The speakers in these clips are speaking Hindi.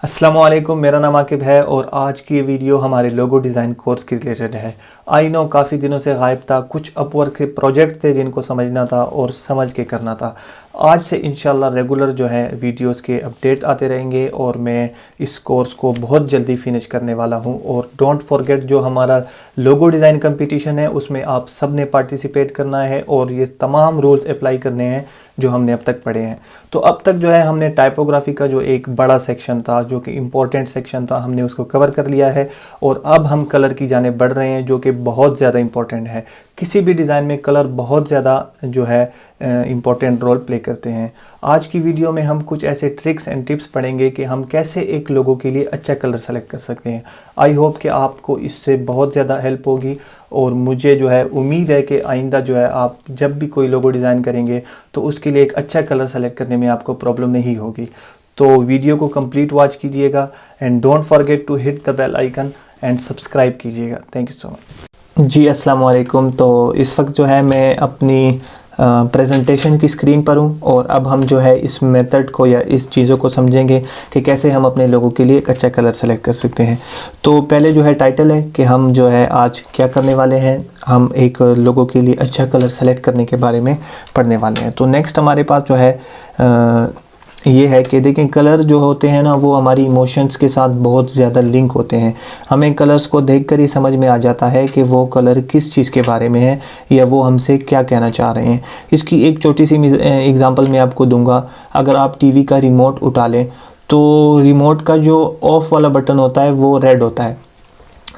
अस्सलामुअलैकुम, मेरा नाम आकिब है और आज की ये वीडियो हमारे लोगो डिज़ाइन कोर्स के रिलेटेड है। आई नो काफ़ी दिनों से गायब था, कुछ अपवर्क के प्रोजेक्ट थे जिनको समझना था और समझ के करना था। आज से इंशाल्लाह रेगुलर जो है वीडियोस के अपडेट आते रहेंगे और मैं इस कोर्स को बहुत जल्दी फिनिश करने वाला हूं। और डोंट फॉरगेट, जो हमारा लोगो डिज़ाइन कंपटीशन है उसमें आप सब ने पार्टिसिपेट करना है और ये तमाम रूल्स अप्लाई करने हैं जो हमने अब तक पढ़े हैं। तो अब तक जो है हमने टाइपोग्राफी का जो एक बड़ा सेक्शन था, जो कि इम्पोर्टेंट सेक्शन था, हमने उसको कवर कर लिया है और अब हम कलर की जाने बढ़ रहे हैं, जो कि बहुत ज़्यादा इंपॉर्टेंट है। किसी भी डिज़ाइन में कलर बहुत ज़्यादा जो है इम्पॉर्टेंट रोल प्ले करते हैं। आज की वीडियो में हम कुछ ऐसे ट्रिक्स एंड टिप्स पढ़ेंगे कि हम कैसे एक लोगों के लिए अच्छा कलर सेलेक्ट कर सकते हैं। आई होप कि आपको इससे बहुत ज़्यादा हेल्प होगी और मुझे जो है उम्मीद है कि आइंदा जो है आप जब भी कोई लोगो डिज़ाइन करेंगे तो उसके लिए एक अच्छा कलर सेलेक्ट करने में आपको प्रॉब्लम नहीं होगी। तो वीडियो को कंप्लीट वॉच कीजिएगा and don't forget to hit the bell icon and subscribe कीजिएगा। Thank you so much. जी अस्सलाम वालेकुम। तो इस वक्त जो है मैं अपनी प्रेजेंटेशन की स्क्रीन पर हूँ और अब हम जो है इस मेथड को या इस चीज़ों को समझेंगे कि कैसे हम अपने लोगों के लिए एक अच्छा कलर सेलेक्ट कर सकते हैं। तो पहले जो है टाइटल है कि हम जो है आज क्या करने वाले हैं, हम एक लोगों के लिए अच्छा कलर सेलेक्ट करने के बारे में पढ़ने वाले हैं। तो नेक्स्ट हमारे पास जो है ये है कि देखें, कलर जो होते हैं ना वो हमारी इमोशंस के साथ बहुत ज़्यादा लिंक होते हैं। हमें कलर्स को देखकर ही समझ में आ जाता है कि वो कलर किस चीज़ के बारे में है या वो हमसे क्या कहना चाह रहे हैं। इसकी एक छोटी सी एग्जांपल मैं आपको दूंगा। अगर आप टीवी का रिमोट उठा लें तो रिमोट का जो ऑफ़ वाला बटन होता है वो रेड होता है।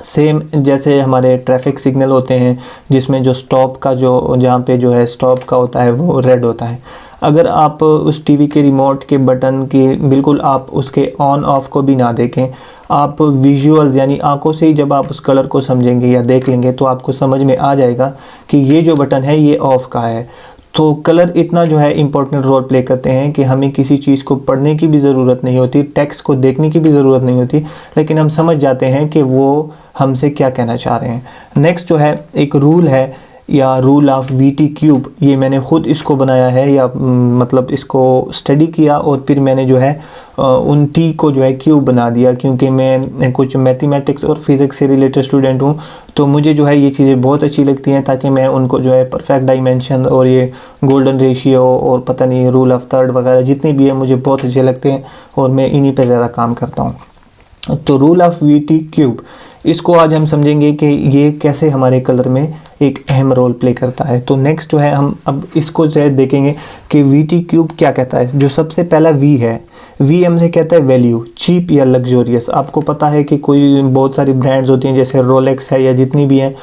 सेम जैसे हमारे ट्रैफिक सिग्नल होते हैं जिसमें जो स्टॉप का जो जहाँ पे जो है स्टॉप का होता है वो रेड होता है। अगर आप उस टीवी के रिमोट के बटन की बिल्कुल आप उसके ऑन ऑफ को भी ना देखें, आप विजुअल्स यानी आंखों से ही जब आप उस कलर को समझेंगे या देख लेंगे तो आपको समझ में आ जाएगा कि ये जो बटन है ये ऑफ का है। तो कलर इतना जो है इम्पोर्टेंट रोल प्ले करते हैं कि हमें किसी चीज़ को पढ़ने की भी ज़रूरत नहीं होती, टेक्स्ट को देखने की भी ज़रूरत नहीं होती, लेकिन हम समझ जाते हैं कि वो हमसे क्या कहना चाह रहे हैं। नेक्स्ट जो है एक रूल है या रूल ऑफ वीटी क्यूब। ये मैंने ख़ुद इसको बनाया है या मतलब इसको स्टडी किया और फिर मैंने जो है उन टी को जो है क्यूब बना दिया, क्योंकि मैं कुछ मैथमेटिक्स और फिज़िक्स से रिलेटेड स्टूडेंट हूँ। तो मुझे जो है ये चीज़ें बहुत अच्छी लगती हैं ताकि मैं उनको जो है परफेक्ट डायमेंशन और ये गोल्डन रेशियो और पता नहीं रूल ऑफ थर्ड वगैरह जितनी भी है मुझे बहुत अच्छे लगते हैं और मैं इन्हीं पर ज़्यादा काम करता हूँ। तो रूल ऑफ वीटी क्यूब, इसको आज हम समझेंगे कि ये कैसे हमारे कलर में एक अहम रोल प्ले करता है। तो नेक्स्ट जो है हम अब इसको जो है देखेंगे कि वीटी क्यूब क्या कहता है। जो सबसे पहला वी है, वी हमसे कहता है वैल्यू, चीप या लग्जोरियस। आपको पता है कि कोई बहुत सारी ब्रांड्स होती हैं जैसे रोलेक्स है या जितनी भी हैं,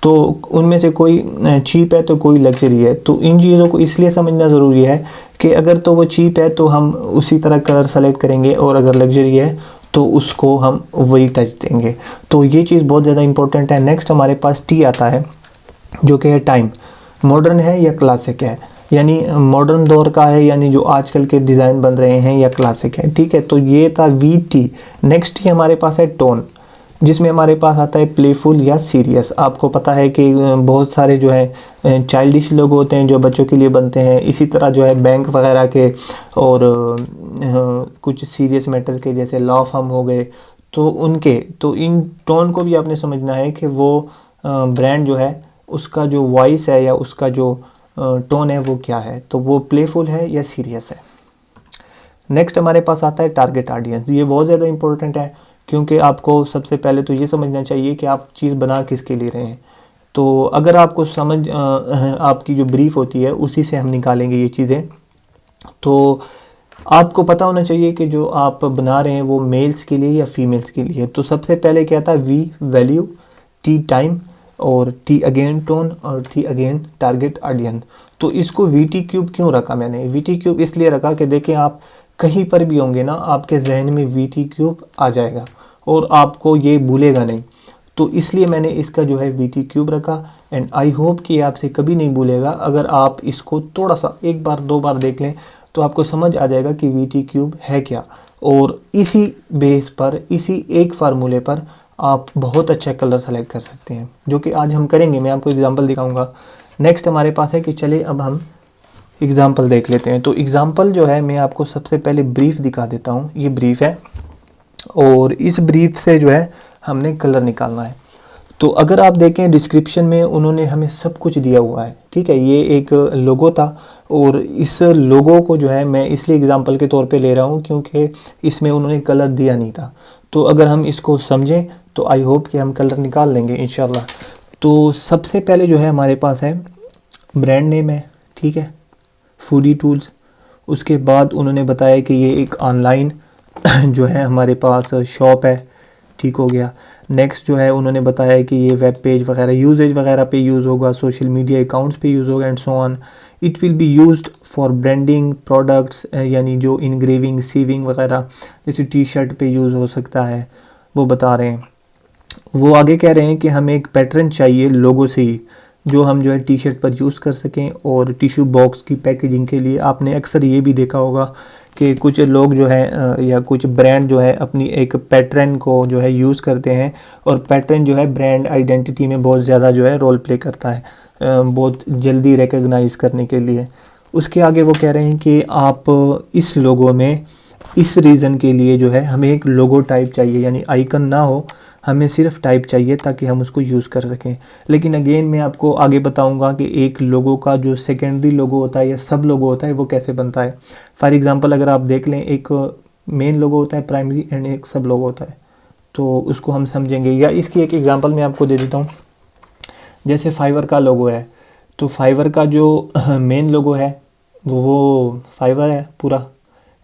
तो उनमें से कोई चीप है तो कोई लग्जरी है। तो इन चीज़ों को इसलिए समझना ज़रूरी है कि अगर तो वो चीप है तो हम उसी तरह कलर सेलेक्ट करेंगे और अगर लग्जरी है तो उसको हम वही टच देंगे। तो ये चीज़ बहुत ज़्यादा इंपॉर्टेंट है। नेक्स्ट हमारे पास टी आता है जो कि है टाइम। मॉडर्न है या क्लासिक है, यानी मॉडर्न दौर का है यानी जो आजकल के डिज़ाइन बन रहे हैं, या क्लासिक है। ठीक है, तो ये था वी टी। नेक्स्ट ही हमारे पास है टोन, जिसमें हमारे पास आता है प्लेफुल या सीरियस। आपको पता है कि बहुत सारे जो है चाइल्डिश लोग होते हैं जो बच्चों के लिए बनते हैं, इसी तरह जो है बैंक वगैरह के और कुछ सीरियस मैटर के जैसे लॉ फर्म हो गए, तो उनके तो इन टोन को भी आपने समझना है कि वो ब्रांड जो है उसका जो वॉइस है या उसका जो टोन है वो क्या है, तो वो प्लेफुल है या सीरियस है। नेक्स्ट हमारे पास आता है टारगेट ऑडियंस। ये बहुत ज़्यादा इंपॉर्टेंट है क्योंकि आपको सबसे पहले तो ये समझना चाहिए कि आप चीज़ बना किसके लिए रहे हैं। तो अगर आपको समझ आपकी जो ब्रीफ होती है उसी से हम निकालेंगे ये चीज़ें। तो आपको पता होना चाहिए कि जो आप बना रहे हैं वो मेल्स के लिए या फीमेल्स के लिए। तो सबसे पहले क्या था, वी वैल्यू, टी टाइम और टी अगेन टोन और टी अगेन टारगेट ऑडियंस। तो इसको वी टी क्यूब क्यों रखा मैंने? वी टी क्यूब इसलिए रखा कि देखें आप कहीं पर भी होंगे ना, आपके जहन में वी टी क्यूब आ जाएगा और आपको ये भूलेगा नहीं। तो इसलिए मैंने इसका जो है वी टी क्यूब रखा एंड आई होप कि आपसे कभी नहीं भूलेगा। अगर आप इसको थोड़ा सा एक बार दो बार देख लें तो आपको समझ आ जाएगा कि वी टी क्यूब है क्या, और इसी बेस पर, इसी एक फार्मूले पर आप बहुत अच्छा कलर सेलेक्ट कर सकते हैं, जो कि आज हम करेंगे। मैं आपको एग्जांपल दिखाऊंगा। नेक्स्ट हमारे पास है कि चले अब हम एग्जांपल देख लेते हैं। तो एग्जांपल जो है मैं आपको सबसे पहले ब्रीफ दिखा देता हूँ। ये ब्रीफ है और इस ब्रीफ से जो है हमने कलर निकालना है। तो अगर आप देखें डिस्क्रिप्शन में उन्होंने हमें सब कुछ दिया हुआ है, ठीक है। ये एक लोगो था और इस लोगो को जो है मैं इसलिए एग्जांपल के तौर पे ले रहा हूँ क्योंकि इसमें उन्होंने कलर दिया नहीं था। तो अगर हम इसको समझें तो आई होप कि हम कलर निकाल लेंगे इंशाल्लाह। तो सबसे पहले जो है हमारे पास है ब्रांड नेम है, ठीक है, फूडी टूल्स। उसके बाद उन्होंने बताया कि ये एक ऑनलाइन जो है हमारे पास शॉप है, ठीक हो गया। नेक्स्ट जो है उन्होंने बताया कि ये वेब पेज वगैरह यूजेज वगैरह पे यूज़ होगा, सोशल मीडिया अकाउंट्स पे यूज़ होगा and so on. It will be used for branding products, यानी जो इनग्रेविंग सीविंग वगैरह जैसे टी शर्ट पे यूज़ हो सकता है, वो बता रहे हैं। वो आगे कह रहे हैं कि हमें एक पैटर्न चाहिए लोगो से ही, जो हम जो है टी शर्ट पर यूज़ कर सकें। और टिश्यू बॉक्स की पैकेजिंग के लिए आपने अक्सर ये भी देखा होगा कि कुछ लोग जो है या कुछ ब्रांड जो है अपनी एक पैटर्न को जो है यूज़ करते हैं और पैटर्न जो है ब्रांड आइडेंटिटी में बहुत ज़्यादा जो है रोल प्ले करता है, बहुत जल्दी रिकग्नाइज़ करने के लिए। उसके आगे वो कह रहे हैं कि आप इस लोगो में इस रीज़न के लिए जो है हमें एक लोगो टाइप चाहिए, यानी आइकन ना हो, हमें सिर्फ टाइप चाहिए ताकि हम उसको यूज़ कर सकें। लेकिन अगेन मैं आपको आगे बताऊंगा कि एक लोगो का जो सेकेंडरी लोगो होता है या सब लोगो होता है वो कैसे बनता है। फॉर एग्जांपल अगर आप देख लें, एक मेन लोगो होता है प्राइमरी एंड एक सब लोगो होता है, तो उसको हम समझेंगे। या इसकी एक एग्जांपल मैं आपको दे देता हूँ। जैसे फाइवर का लोगो है, तो फाइवर का जो मेन लोगो है वो फाइवर है पूरा,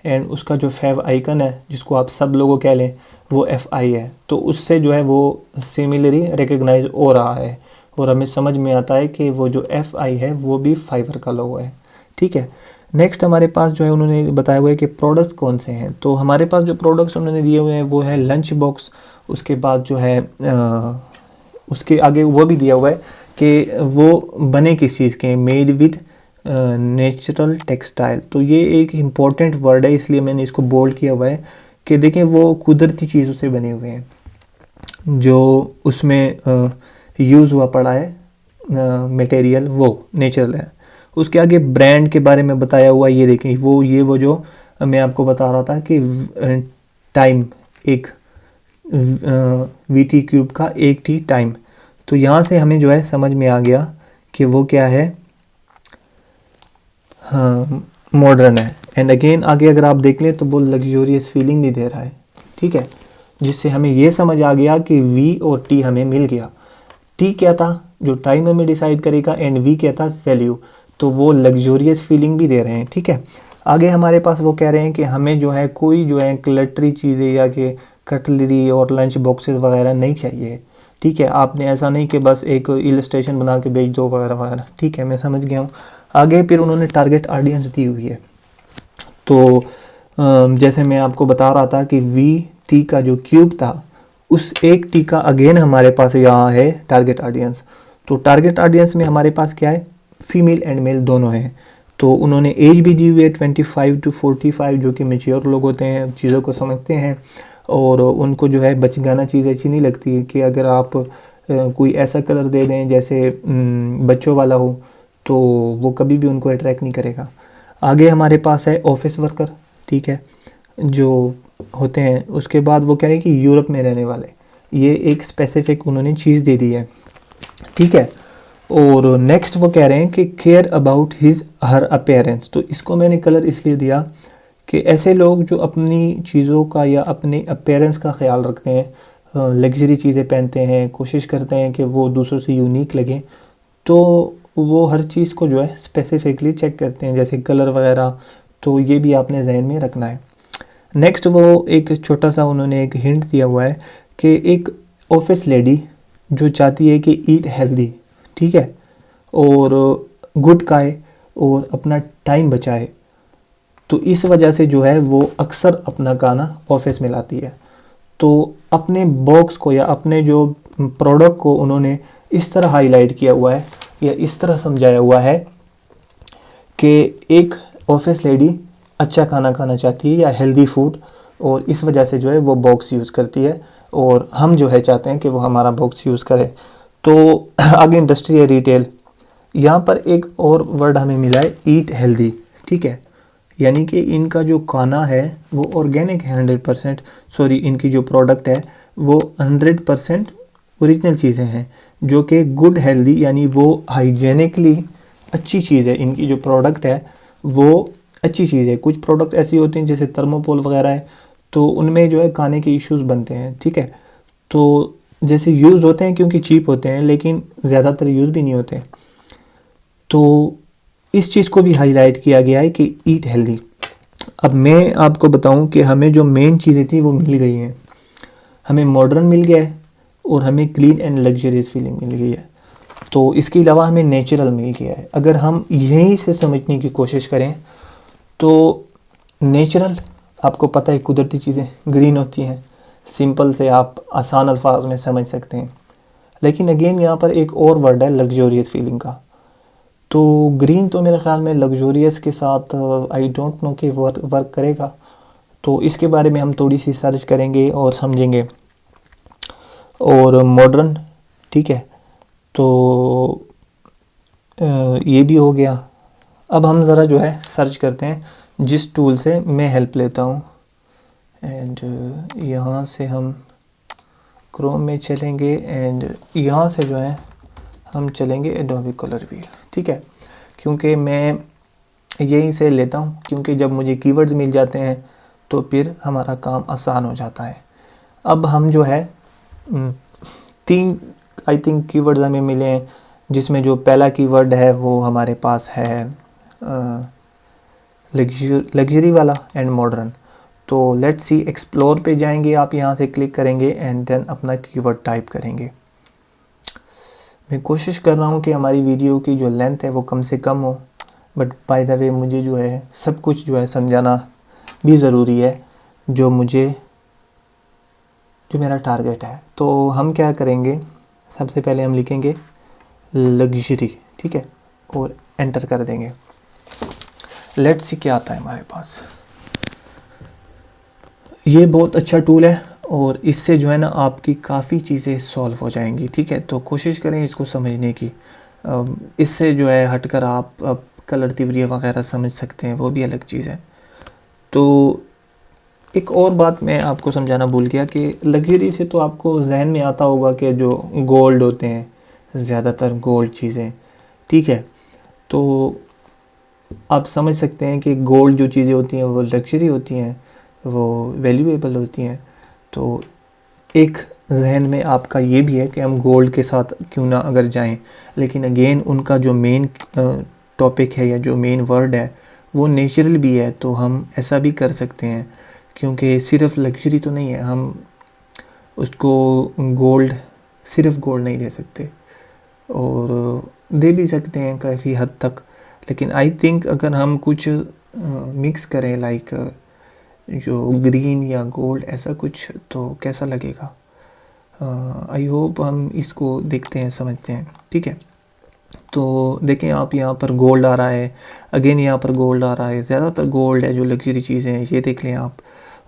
एंड उसका जो फेव आइकन है जिसको आप सब लोगो कह लें वो FI है। तो उससे जो है वो सिमिलरली रिकग्नाइज हो रहा है और हमें समझ में आता है कि वो जो FI है वो भी फाइवर का लोगो है, ठीक है। नेक्स्ट हमारे पास जो है उन्होंने बताया हुआ है कि प्रोडक्ट्स कौन से हैं। तो हमारे पास जो प्रोडक्ट्स उन्होंने दिए हुए हैं वो है लंच बॉक्स। उसके बाद जो है उसके आगे वो भी दिया हुआ है कि वो बने किस चीज़ के, मेड विद नेचुरल टेक्सटाइल। तो ये एक इम्पॉर्टेंट वर्ड है, इसलिए मैंने इसको बोल्ड किया हुआ है कि देखें वो कुदरती चीज़ों से बने हुए हैं जो उसमें यूज़ हुआ पड़ा है मटेरियल वो नेचुरल है। उसके आगे ब्रांड के बारे में बताया हुआ, ये देखें वो जो मैं आपको बता रहा था कि टाइम, एक VT क्यूब का 1T टाइम। तो यहाँ से हमें जो है समझ में आ गया कि वो क्या है, हाँ मॉडर्न है। एंड अगेन आगे अगर आप देख लें तो वो लग्जूरियस फीलिंग भी दे रहा है, ठीक है, जिससे हमें ये समझ आ गया कि V और T हमें मिल गया। T क्या था, जो टाइम हमें डिसाइड करेगा, एंड V क्या था, वैल्यू। तो वो लग्जूरियस फीलिंग भी दे रहे हैं, ठीक है। आगे हमारे पास वो कह रहे हैं कि हमें जो है कोई जो है क्लटरी चीज़ें या कि कटलरी और लंच बॉक्सेस वगैरह नहीं चाहिए, ठीक है। आपने ऐसा नहीं कि बस एक इलस्ट्रेशन बना के भेज दो वगैरह वगैरह, ठीक है, मैं समझ गया हूँ। आगे फिर उन्होंने टारगेट ऑडियंस दी हुई है। तो जैसे मैं आपको बता रहा था कि VT का जो क्यूब था उस एक T का अगेन हमारे पास यहाँ है टारगेट ऑडियंस। तो टारगेट ऑडियंस में हमारे पास क्या है, फीमेल एंड मेल दोनों हैं। तो उन्होंने एज भी दी हुई है 25 to 45, जो कि मैच्योर लोग होते हैं, चीज़ों को समझते हैं और उनको जो है बचगाना चीज़ अच्छी नहीं लगती है कि अगर आप कोई ऐसा कलर दे दें जैसे बच्चों वाला हो तो वो कभी भी उनको अट्रैक्ट नहीं करेगा। आगे हमारे पास है ऑफिस वर्कर, ठीक है, जो होते हैं। उसके बाद वो कह रहे हैं कि यूरोप में रहने वाले, ये एक स्पेसिफिक उन्होंने चीज़ दे दी है, ठीक है। और नेक्स्ट वो कह रहे हैं कि केयर अबाउट हर अपीयरेंस। तो इसको मैंने कलर इसलिए दिया कि ऐसे लोग जो अपनी चीज़ों का या अपने अपीयरेंस का ख्याल रखते हैं, लग्जरी चीज़ें पहनते हैं, कोशिश करते हैं कि वो दूसरों से यूनिक लगे, तो वो हर चीज़ को जो है स्पेसिफिकली चेक करते हैं, जैसे कलर वगैरह। तो ये भी आपने जहन में रखना है। नेक्स्ट वो एक छोटा सा उन्होंने एक हिंट दिया हुआ है कि एक ऑफिस लेडी जो चाहती है कि ईट हेल्दी, ठीक है, और गुड खाए और अपना टाइम बचाए, तो इस वजह से जो है वो अक्सर अपना खाना ऑफिस में लाती है। तो अपने बॉक्स को या अपने जो प्रोडक्ट को उन्होंने इस तरह हाईलाइट किया हुआ है या इस तरह समझाया हुआ है कि एक ऑफिस लेडी अच्छा खाना खाना चाहती है या हेल्दी फूड, और इस वजह से जो है वो बॉक्स यूज़ करती है और हम जो है चाहते हैं कि वो हमारा बॉक्स यूज़ करे। तो आगे इंडस्ट्री है रिटेल, यहाँ पर एक और वर्ड हमें मिला है ईट हेल्दी, ठीक है। यानी कि इनका जो खाना है वो ऑर्गेनिक है 100%, सॉरी इनकी जो प्रोडक्ट है वो 100% ओरिजिनल चीज़ें हैं, जो कि गुड हेल्दी यानी वो हाइजेनिकली अच्छी चीज़ है। इनकी जो प्रोडक्ट है वो अच्छी चीज़ है। कुछ प्रोडक्ट ऐसी होती हैं जैसे थर्मोपोल वगैरह है, तो उनमें जो है खाने के इश्यूज़ बनते हैं, ठीक है। तो जैसे यूज़ होते हैं क्योंकि चीप होते हैं, लेकिन ज़्यादातर यूज़ भी नहीं होते। तो इस चीज़ को भी हाईलाइट किया गया है कि ईट हेल्दी। अब मैं आपको बताऊं कि हमें जो मेन चीज़ें थी वो मिल गई हैं। हमें मॉडर्न मिल गया है और हमें क्लीन एंड लग्जरियस फीलिंग मिल गई है। तो इसके अलावा हमें नेचुरल मिल गया है। अगर हम यहीं से समझने की कोशिश करें तो नेचुरल, आपको पता है कुदरती चीज़ें ग्रीन होती हैं, सिंपल से आप आसान अल्फाज में समझ सकते हैं। लेकिन अगेन यहाँ पर एक और वर्ड है लग्जोरियस फीलिंग का। तो ग्रीन तो मेरे ख़्याल में लग्जोरियस के साथ आई डोंट नो कि वर्क करेगा। तो इसके बारे में हम थोड़ी सी सर्च करेंगे और समझेंगे। और मॉडर्न, ठीक है, तो ये भी हो गया। अब हम ज़रा जो है सर्च करते हैं जिस टूल से मैं हेल्प लेता हूँ। एंड यहाँ से हम क्रोम में चलेंगे एंड यहाँ से जो है हम चलेंगे एडोबी कलर व्हील, ठीक है। क्योंकि मैं यहीं से लेता हूँ, क्योंकि जब मुझे कीवर्ड्स मिल जाते हैं तो फिर हमारा काम आसान हो जाता है। अब हम जो है 3 आई थिंक कीवर्ड्स हमें मिले हैं, जिसमें जो पहला कीवर्ड है वो हमारे पास है लग्जरी वाला एंड मॉडर्न। तो लेट्स सी, एक्सप्लोर पे जाएंगे, आप यहाँ से क्लिक करेंगे एंड देन अपना कीवर्ड टाइप करेंगे। मैं कोशिश कर रहा हूँ कि हमारी वीडियो की जो लेंथ है वो कम से कम हो, बट बाय द वे मुझे जो है सब कुछ जो है समझाना भी ज़रूरी है, जो मेरा टारगेट है। तो हम क्या करेंगे, सबसे पहले हम लिखेंगे लग्जरी, ठीक है, और एंटर कर देंगे। लेट्स सी क्या आता है हमारे पास। ये बहुत अच्छा टूल है और इससे जो है ना आपकी काफ़ी चीज़ें सॉल्व हो जाएंगी, ठीक है। तो कोशिश करें इसको समझने की। इससे जो है हटकर आप कलर तिवरिया वगैरह समझ सकते हैं, वो भी अलग चीज़ है। तो एक और बात मैं आपको समझाना भूल गया कि लग्जरी से तो आपको जहन में आता होगा कि जो गोल्ड होते हैं, ज़्यादातर गोल्ड चीज़ें, ठीक है। तो आप समझ सकते हैं कि गोल्ड जो चीज़ें होती हैं वो लग्जरी होती हैं, वो वैल्यूएबल होती हैं। तो एक जहन में आपका ये भी है कि हम गोल्ड के साथ क्यों ना अगर जाएं, लेकिन अगेन उनका जो मेन टॉपिक है या जो मेन वर्ड है वो नेचुरल भी है। तो हम ऐसा भी कर सकते हैं, क्योंकि सिर्फ लग्जरी तो नहीं है, हम उसको गोल्ड, सिर्फ गोल्ड नहीं दे सकते, और दे भी सकते हैं काफ़ी हद तक। लेकिन आई थिंक अगर हम कुछ मिक्स करें लाइक जो ग्रीन या गोल्ड ऐसा कुछ, तो कैसा लगेगा। आई होप हम इसको देखते हैं, समझते हैं, ठीक है। तो देखें आप, यहाँ पर गोल्ड आ रहा है, अगेन यहाँ पर गोल्ड आ रहा है, ज़्यादातर गोल्ड है जो लग्जरी चीज़ें हैं, ये देख लें आप।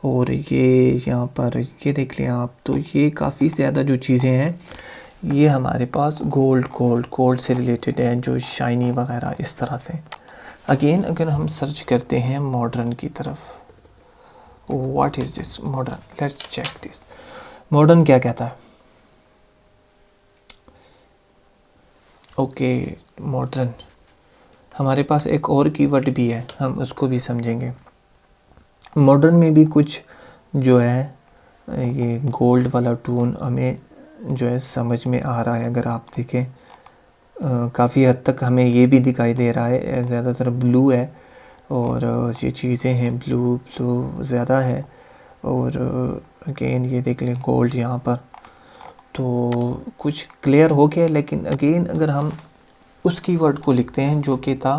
और ये यहाँ पर ये देख लें आप। तो ये काफ़ी ज़्यादा जो चीज़ें हैं ये हमारे पास गोल्ड से रिलेटेड है, जो शाइनी वगैरह इस तरह से। अगेन अगर हम सर्च करते हैं मॉडर्न की तरफ, what is this modern, let's check this. Modern क्या कहता है? ओके, मॉडर्न हमारे पास एक और कीवर्ड भी है, हम उसको भी समझेंगे। मॉडर्न में भी कुछ जो है ये गोल्ड वाला टोन हमें जो है समझ में आ रहा है। अगर आप देखें काफ़ी हद तक हमें ये भी दिखाई दे रहा है, ज़्यादातर ब्लू है और ये चीज़ें हैं ब्लू ज़्यादा है। और अगेन ये देख लें गोल्ड यहाँ पर, तो कुछ क्लियर हो गया। लेकिन अगेन अगर हम उस कीवर्ड को लिखते हैं जो कि था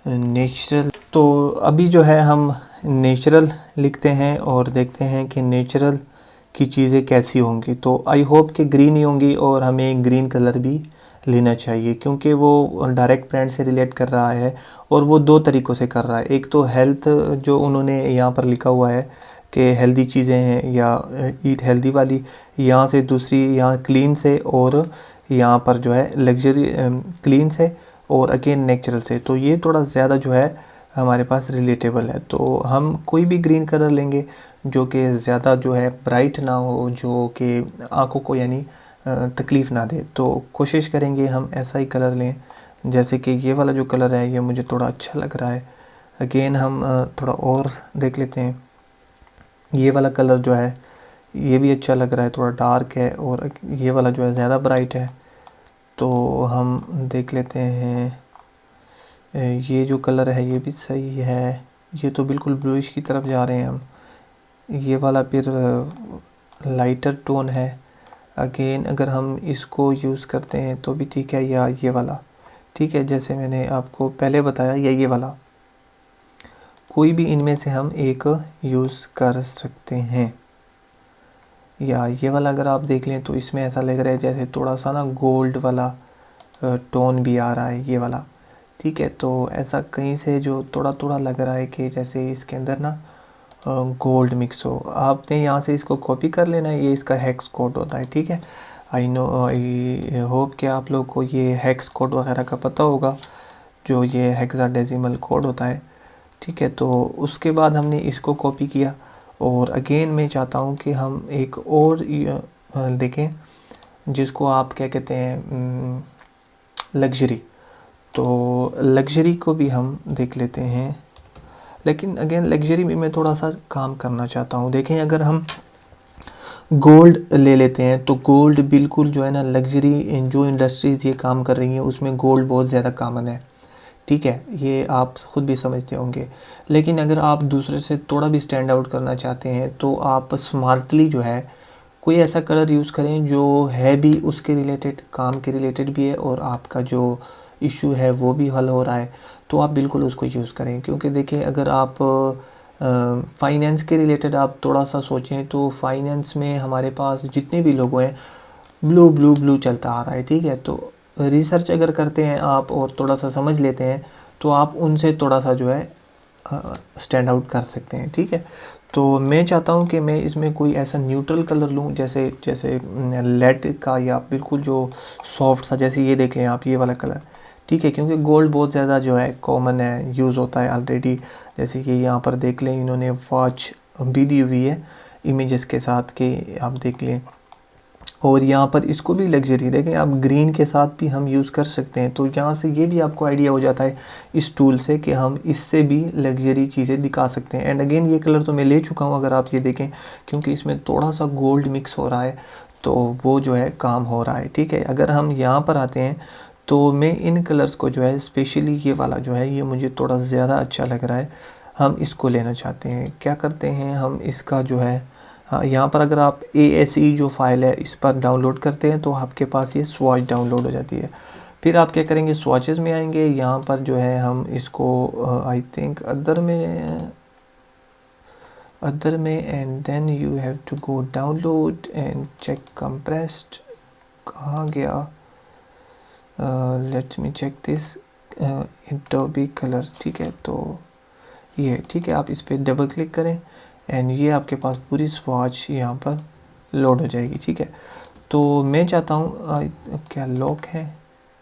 नेचुरल, तो अभी जो है हम नेचुरल लिखते हैं और देखते हैं कि नेचुरल की चीज़ें कैसी होंगी। तो आई होप कि ग्रीन ही होंगी, और हमें ग्रीन कलर भी लेना चाहिए, क्योंकि वो डायरेक्ट ब्रांड से रिलेट कर रहा है और वो 2 तरीक़ों से कर रहा है। एक तो हेल्थ, जो उन्होंने यहाँ पर लिखा हुआ है कि हेल्दी चीज़ें हैं या ईट हेल्दी वाली, यहाँ से दूसरी यहाँ क्लीन से, और यहाँ पर जो है लग्जरी क्लीन से, और अगेन नेचुरल से। तो ये थोड़ा ज़्यादा जो है हमारे पास रिलेटेबल है। तो हम कोई भी ग्रीन कलर लेंगे जो कि ज़्यादा जो है ब्राइट ना हो, जो कि आंखों को यानी तकलीफ़ ना दे। तो कोशिश करेंगे हम ऐसा ही कलर लें। जैसे कि ये वाला जो कलर है ये मुझे थोड़ा अच्छा लग रहा है। अगेन हम थोड़ा और देख लेते हैं। ये वाला कलर जो है ये भी अच्छा लग रहा है, थोड़ा डार्क है, और ये वाला जो है ज़्यादा ब्राइट है। तो हम देख लेते हैं ये जो कलर है ये भी सही है। ये तो बिल्कुल ब्लूइश की तरफ जा रहे हैं हम। ये वाला फिर लाइटर टोन है। अगेन अगर हम इसको यूज़ करते हैं तो भी ठीक है, या ये वाला ठीक है, जैसे मैंने आपको पहले बताया, या ये वाला, कोई भी इनमें से हम एक यूज़ कर सकते हैं। या ये वाला अगर आप देख लें तो इसमें ऐसा लग रहा है जैसे थोड़ा सा ना गोल्ड वाला टोन भी आ रहा है ये वाला। ठीक है, तो ऐसा कहीं से जो थोड़ा थोड़ा लग रहा है कि जैसे इसके अंदर ना गोल्ड मिक्स हो। आपने यहाँ से इसको कॉपी कर लेना है, ये इसका हेक्स कोड होता है। ठीक है, आई होप कि आप लोग को ये हेक्स कोड वगैरह का पता होगा, जो ये हेक्साडेसिमल कोड होता है। ठीक है, तो उसके बाद हमने इसको कॉपी किया, और अगेन मैं चाहता हूँ कि हम एक और देखें जिसको आप क्या कहते हैं, लग्जरी। तो लग्जरी को भी हम देख लेते हैं, लेकिन अगेन लग्जरी में मैं थोड़ा सा काम करना चाहता हूँ। देखें अगर हम गोल्ड ले लेते हैं तो गोल्ड बिल्कुल जो है ना, लग्जरी जो इंडस्ट्रीज़ ये काम कर रही हैं उसमें गोल्ड बहुत ज़्यादा कॉमन है। ठीक है, ये आप ख़ुद भी समझते होंगे। लेकिन अगर आप दूसरे से थोड़ा भी स्टैंड आउट करना चाहते हैं तो आप स्मार्टली जो है कोई ऐसा कलर यूज़ करें जो है भी उसके रिलेटेड, काम के रिलेटेड भी है, और आपका जो इशू है वो भी हल हो रहा है। तो आप बिल्कुल उसको यूज़ करें, क्योंकि देखिए अगर आप फाइनेंस के रिलेटेड आप थोड़ा सा सोचें तो फाइनेंस में हमारे पास जितने भी लोग हैं ब्लू ब्लू ब्लू चलता आ रहा है। ठीक है, तो रिसर्च अगर करते हैं आप और थोड़ा सा समझ लेते हैं तो आप उनसे थोड़ा सा जो है स्टैंड आउट कर सकते हैं। ठीक है, तो मैं चाहता हूँ कि मैं इसमें कोई ऐसा न्यूट्रल कलर लूँ, जैसे जैसे लेड का, या बिल्कुल जो सॉफ्ट सा, जैसे ये देख लें आप ये वाला कलर। ठीक है, क्योंकि गोल्ड बहुत ज़्यादा जो है कॉमन है, यूज़ होता है ऑलरेडी। जैसे कि यहाँ पर देख लें इन्होंने वॉच भी दी हुई है इमेजेस के साथ, के आप देख लें। और यहाँ पर इसको भी लग्जरी देखें आप, ग्रीन के साथ भी हम यूज़ कर सकते हैं। तो यहाँ से ये भी आपको आइडिया हो जाता है इस टूल से कि हम इससे भी लग्जरी चीज़ें दिखा सकते हैं। एंड अगेन ये कलर तो मैं ले चुका हूँ, अगर आप ये देखें, क्योंकि इसमें थोड़ा सा गोल्ड मिक्स हो रहा है तो वो जो है काम हो रहा है। ठीक है, अगर हम यहाँ पर आते हैं तो मैं इन कलर्स को जो है, स्पेशली ये वाला जो है ये मुझे थोड़ा ज़्यादा अच्छा लग रहा है, हम इसको लेना चाहते हैं। क्या करते हैं हम इसका जो है, हाँ, यहाँ पर अगर आप ASE जो फाइल है इस पर डाउनलोड करते हैं तो आपके पास ये स्वॉच डाउनलोड हो जाती है। फिर आप क्या करेंगे, स्वॉचेस में आएंगे, यहाँ पर जो है हम इसको आई थिंक अदर में and then you have to go download and check compressed. कहाँ गया, let me check this Adobe colour. ठीक है, तो ये ठीक है, आप इस पर डबल क्लिक करें एंड ये आपके पास पूरी स्वॉच यहाँ पर लोड हो जाएगी। ठीक है, तो मैं चाहता हूँ क्या लॉक है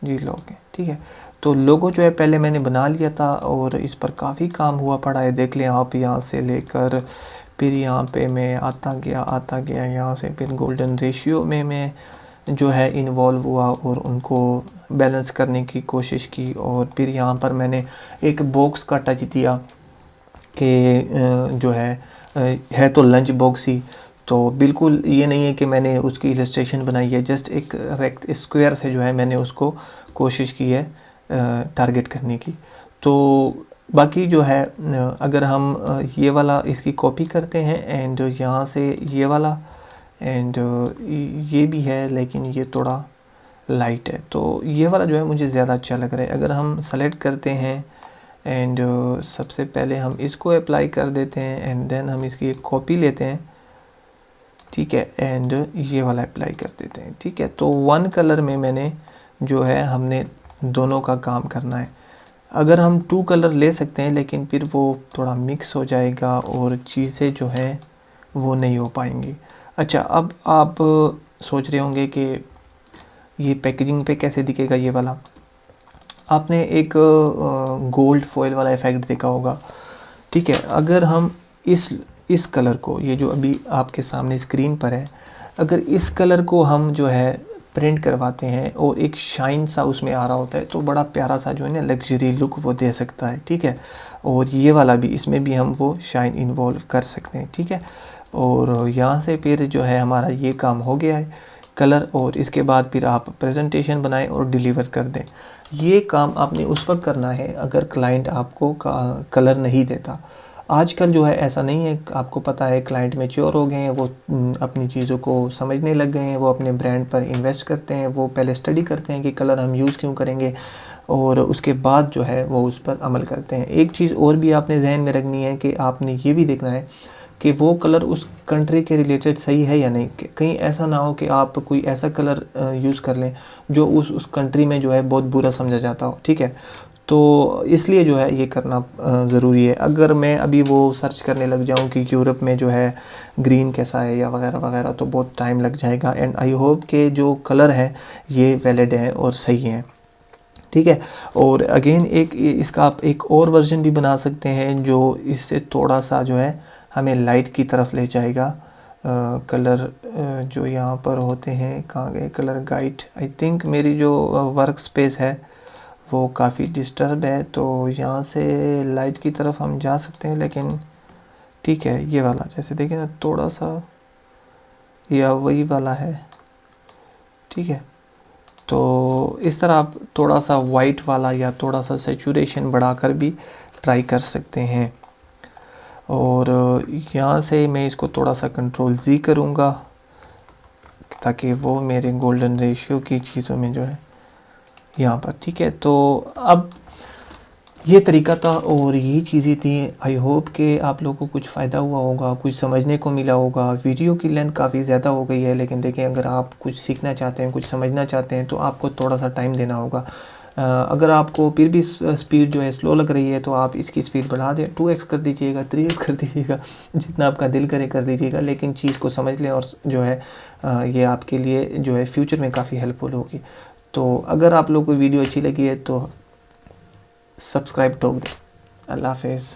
जी, लॉक है। ठीक है, तो लोगो जो है पहले मैंने बना लिया था और इस पर काफ़ी काम हुआ पड़ा है। देख लें आप, यहाँ से लेकर फिर यहाँ पे मैं आता गया यहाँ से, फिर गोल्डन रेशियो में मैं जो है इन्वॉल्व हुआ और उनको बैलेंस करने की कोशिश की। और फिर यहाँ पर मैंने एक बॉक्स का टच दिया कि जो है तो लंच बॉक्स ही। तो बिल्कुल ये नहीं है कि मैंने उसकी इलस्ट्रेशन बनाई है, जस्ट एक रेक्ट स्क्वायर से जो है मैंने उसको कोशिश की है टारगेट करने की। तो बाकी जो है अगर हम ये वाला इसकी कॉपी करते हैं एंड यहाँ से ये वाला, एंड ये भी है लेकिन ये थोड़ा लाइट है, तो ये वाला जो है मुझे ज़्यादा अच्छा लग रहा है। अगर हम सेलेक्ट करते हैं एंड सबसे पहले हम इसको अप्लाई कर देते हैं एंड देन हम इसकी एक कॉपी लेते हैं। ठीक है, एंड ये वाला अप्लाई कर देते हैं। ठीक है, तो वन कलर में मैंने जो है हमने दोनों का काम करना है। अगर हम टू कलर ले सकते हैं लेकिन फिर वो थोड़ा मिक्स हो जाएगा और चीज़ें जो हैं वो नहीं हो पाएंगी। अच्छा, अब आप सोच रहे होंगे कि ये पैकेजिंग पे कैसे दिखेगा ये वाला। आपने एक गोल्ड फॉयल वाला इफ़ेक्ट देखा होगा, ठीक है। अगर हम इस कलर को, ये जो अभी आपके सामने स्क्रीन पर है, अगर इस कलर को हम जो है प्रिंट करवाते हैं और एक शाइन सा उसमें आ रहा होता है, तो बड़ा प्यारा सा जो है ना लग्जरी लुक वो दे सकता है, ठीक है। और ये वाला भी, इसमें भी हम वो शाइन इन्वॉल्व कर सकते हैं, ठीक है। और यहाँ से फिर जो है हमारा ये काम हो गया है कलर, और इसके बाद फिर आप प्रेजेंटेशन बनाएं और डिलीवर कर दें। ये काम आपने उस वक्त करना है अगर क्लाइंट आपको कलर नहीं देता। आजकल जो है ऐसा नहीं है, आपको पता है क्लाइंट मैच्योर हो गए हैं, वो अपनी चीज़ों को समझने लग गए हैं, वो अपने ब्रांड पर इन्वेस्ट करते हैं, वो पहले स्टडी करते हैं कि कलर हम यूज़ क्यों करेंगे, और उसके बाद जो है वो उस पर अमल करते हैं। एक चीज़ और भी आपने जहन में रखनी है कि आपने ये भी देखना है कि वो कलर उस कंट्री के रिलेटेड सही है या नहीं। कहीं ऐसा ना हो कि आप कोई ऐसा कलर यूज़ कर लें जो उस कंट्री में जो है बहुत बुरा समझा जाता हो, ठीक है। तो इसलिए जो है ये करना ज़रूरी है। अगर मैं अभी वो सर्च करने लग जाऊं कि यूरोप में जो है ग्रीन कैसा है या वगैरह वगैरह, तो बहुत टाइम लग जाएगा। एंड आई होप कि जो कलर है ये वैलिड है और सही है, ठीक है। और अगेन एक इसका आप एक और वर्जन भी बना सकते हैं जो इससे थोड़ा सा जो है हमें लाइट की तरफ ले जाएगा। कलर जो यहाँ पर होते हैं, कहाँ गए कलर गाइड, आई थिंक मेरी जो वर्क स्पेस है वो काफ़ी डिस्टर्ब है, तो यहाँ से लाइट की तरफ हम जा सकते हैं। लेकिन ठीक है, ये वाला जैसे देखें ना थोड़ा सा, या वही वाला है, ठीक है। तो इस तरह आप थोड़ा सा वाइट वाला या थोड़ा सा सेचुरेशन बढ़ाकर भी ट्राई कर सकते हैं। और यहाँ से मैं इसको थोड़ा सा कंट्रोल Z करूँगा ताकि वो मेरे गोल्डन रेशियो की चीज़ों में जो है यहाँ पर, ठीक है। तो अब ये तरीका था और ये चीज़ें थी। आई होप कि आप लोगों को कुछ फ़ायदा हुआ होगा, कुछ समझने को मिला होगा। वीडियो की लेंथ काफ़ी ज़्यादा हो गई है, लेकिन देखें अगर आप कुछ सीखना चाहते हैं, कुछ समझना चाहते हैं, तो आपको थोड़ा सा टाइम देना होगा। अगर आपको फिर भी स्पीड जो है स्लो लग रही है, तो आप इसकी स्पीड बढ़ा दें, 2x कर दीजिएगा, 3x कर दीजिएगा, जितना आपका दिल करे कर दीजिएगा। लेकिन चीज़ को समझ लें और जो है ये आपके लिए जो है फ्यूचर में काफ़ी हेल्पफुल होगी। तो अगर आप लोगों को वीडियो अच्छी लगी है तो सब्सक्राइब ठोक दें। अल्लाह हाफ़िज़।